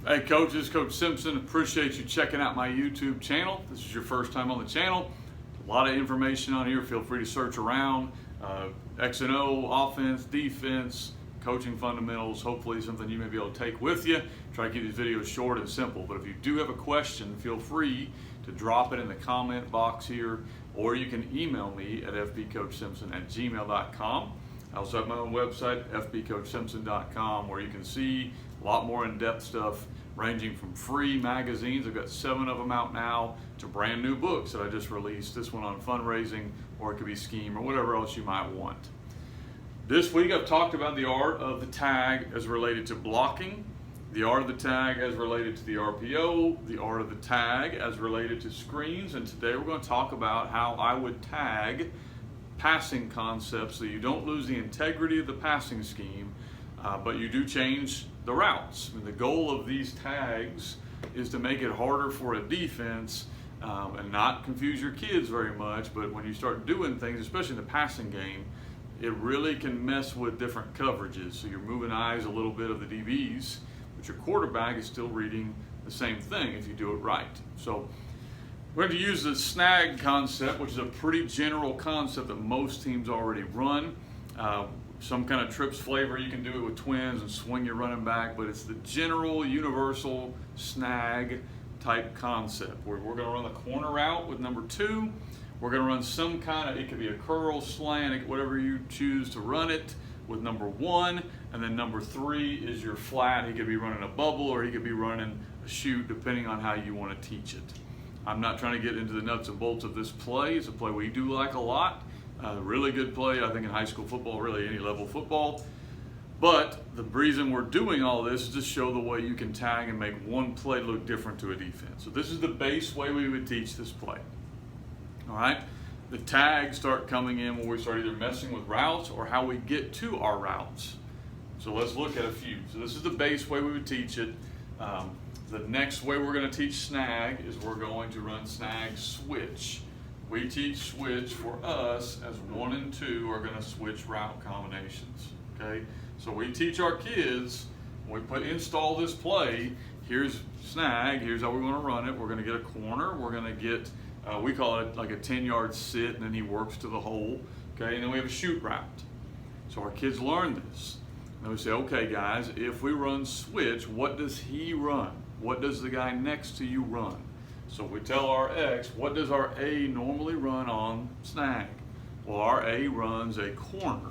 Hey Coach, this is Coach Simpson. Appreciate you checking out my YouTube channel. This is your first time on the channel. A lot of information on here. Feel free to search around. X and O, offense, defense, coaching fundamentals. Hopefully something you may be able to take with you. Try to keep these videos short and simple. But if you do have a question, feel free to drop it in the comment box here, or you can email me at fbcoachsimpson@gmail.com. I also have my own website, fbcoachsimpson.com, where you can see a lot more in-depth stuff ranging from free magazines. I've got 7 of them out now, to brand new books that I just released. This one on fundraising, or it could be scheme, or whatever else you might want. This week I've talked about the art of the tag as related to blocking, the art of the tag as related to the RPO, the art of the tag as related to screens, and today we're going to talk about how I would tag passing concepts so you don't lose the integrity of the passing scheme, but you do change the routes. I mean, the goal of these tags is to make it harder for a defense and not confuse your kids very much, but when you start doing things, especially in the passing game, it really can mess with different coverages. So you're moving eyes a little bit of the DBs, but your quarterback is still reading the same thing if you do it right. So we're going to use the snag concept, which is a pretty general concept that most teams already run. Some kind of trips flavor, you can do it with twins and swing your running back, but it's the general, universal snag type concept where we're going to run the corner route with number 2. We're going to run some kind of, it could be a curl, slant, whatever you choose to run it with number 1, and then number 3 is your flat. He could be running a bubble or he could be running a shoot, depending on how you want to teach it. I'm not trying to get into the nuts and bolts of this play. It's a play we do like a lot. Really good play, I think, in high school football, really any level football. But the reason we're doing all this is to show the way you can tag and make one play look different to a defense. So this is the base way we would teach this play. All right, the tags start coming in when we start either messing with routes or how we get to our routes. So let's look at a few. So this is the base way we would teach it. The next way we're going to teach snag is we're going to run snag switch. We teach switch for us as 1 and 2 are going to switch route combinations. Okay, so we teach our kids, when we install this play, here's snag, here's how we're going to run it. We're going to get a corner, we're going to get, we call it like a 10-yard sit, and then he works to the hole. Okay, and then we have a shoot route. So our kids learn this. And we say, okay guys, if we run switch, what does he run? What does the guy next to you run? So we tell our X, what does our A normally run on snag? Well, our A runs a corner.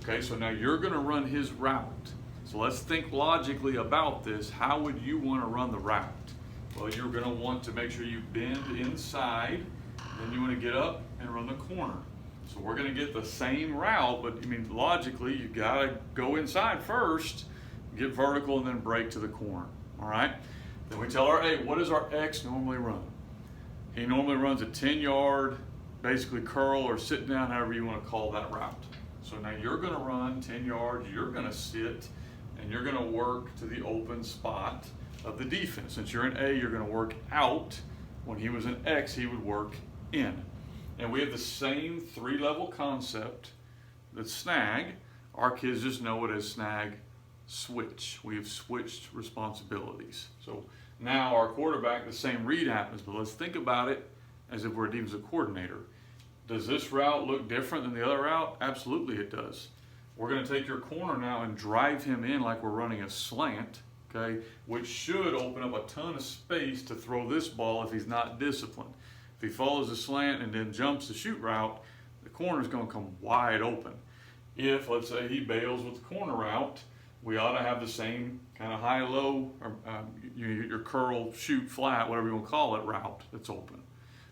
Okay, so now you're going to run his route. So let's think logically about this. How would you want to run the route? Well, you're going to want to make sure you bend inside, then you want to get up and run the corner. So we're going to get the same route, but I mean, logically, you got to go inside first, get vertical, and then break to the corner. All right? Then we tell our A, what does our X normally run? He normally runs a 10-yard, basically curl or sit down, however you want to call that route. So now you're going to run 10 yards, you're going to sit, and you're going to work to the open spot of the defense. Since you're an A, you're going to work out. When he was an X, he would work in. And we have the same 3-level concept that's snag. Our kids just know it as snag switch. We have switched responsibilities. So now our quarterback, the same read happens, but let's think about it as if we're a defensive coordinator. Does this route look different than the other route? Absolutely it does. We're going to take your corner now and drive him in like we're running a slant, okay, which should open up a ton of space to throw this ball if he's not disciplined. If he follows the slant and then jumps the shoot route, the corner is going to come wide open. If, let's say, he bails with the corner route, we ought to have the same kind of high-low, or your curl, shoot, flat, whatever you want to call it, route that's open.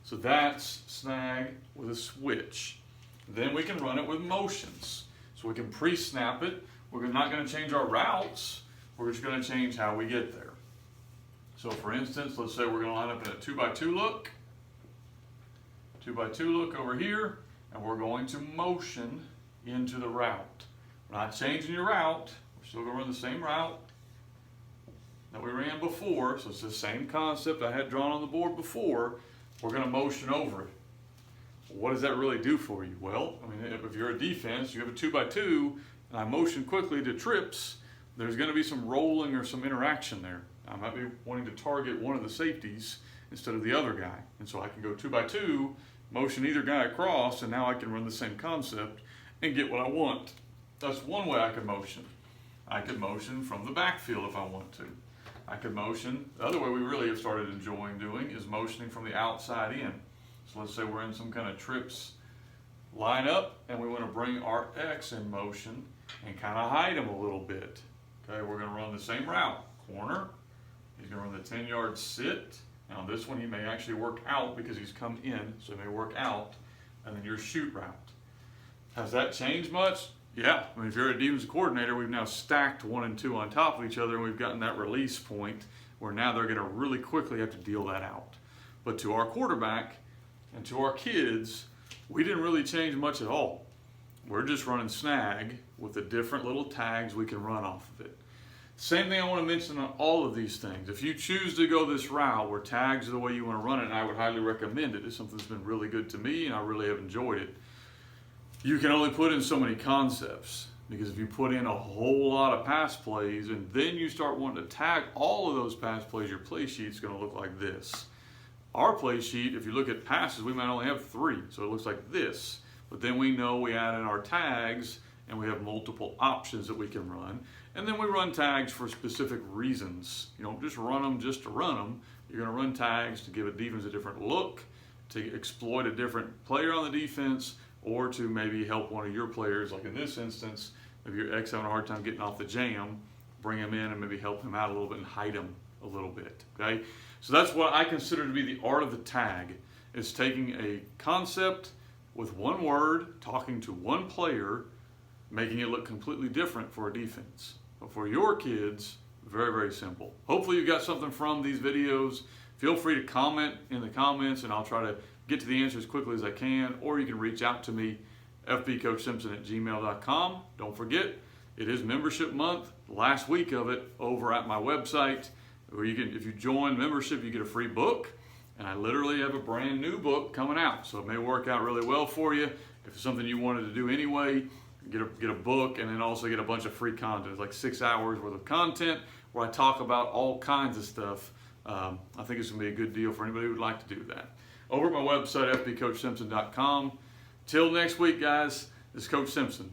So that's snag with a switch. Then we can run it with motions. So we can pre-snap it. We're not going to change our routes. We're just going to change how we get there. So for instance, let's say we're going to line up in a 2x2 look. 2x2 look over here, and we're going to motion into the route. We're not changing your route. We're still going to run the same route that we ran before. So it's the same concept I had drawn on the board before. We're going to motion over it. What does that really do for you? Well, I mean, if you're a defense, you have a 2x2, and I motion quickly to trips, there's going to be some rolling or some interaction there. I might be wanting to target one of the safeties instead of the other guy. And so I can go 2 by 2, motion either guy across, and now I can run the same concept and get what I want. That's one way I could motion. I could motion from the backfield if I want to. I could motion, the other way we really have started enjoying doing is motioning from the outside in. So let's say we're in some kind of trips lineup and we want to bring our X in motion and kind of hide him a little bit. Okay, we're going to run the same route. Corner, he's going to run the 10-yard sit. And on this one he may actually work out because he's come in, so he may work out, and then your shoot route. Has that changed much? Yeah, I mean, if you're a defensive coordinator, we've now stacked 1 and 2 on top of each other, and we've gotten that release point where now they're going to really quickly have to deal that out. But to our quarterback and to our kids, we didn't really change much at all. We're just running snag with the different little tags we can run off of it. Same thing I want to mention on all of these things. If you choose to go this route where tags are the way you want to run it, and I would highly recommend it, it's something that's been really good to me and I really have enjoyed it. You can only put in so many concepts, because if you put in a whole lot of pass plays and then you start wanting to tag all of those pass plays, your play sheet's going to look like this. Our play sheet, if you look at passes, we might only have 3, so it looks like this. But then we know we add in our tags and we have multiple options that we can run. And then we run tags for specific reasons. You don't just run them just to run them. You're going to run tags to give a defense a different look, to exploit a different player on the defense, or to maybe help one of your players, like in this instance, if your X having a hard time getting off the jam, bring him in and maybe help him out a little bit and hide him a little bit, okay? So that's what I consider to be the art of the tag, is taking a concept with one word, talking to one player, making it look completely different for a defense. But for your kids, very, very simple. Hopefully you got something from these videos. Feel free to comment in the comments and I'll try to get to the answer as quickly as I can, or you can reach out to me, fbcoachsimpson@gmail.com. Don't forget, it is membership month, last week of it, over at my website, where you can, if you join membership, you get a free book, and I literally have a brand new book coming out, so it may work out really well for you. If it's something you wanted to do anyway, get a book and then also get a bunch of free content. It's like 6 hours worth of content where I talk about all kinds of stuff. I think it's going to be a good deal for anybody who would like to do that. Over at my website, fbcoachsimpson.com. Till next week, guys, this is Coach Simpson.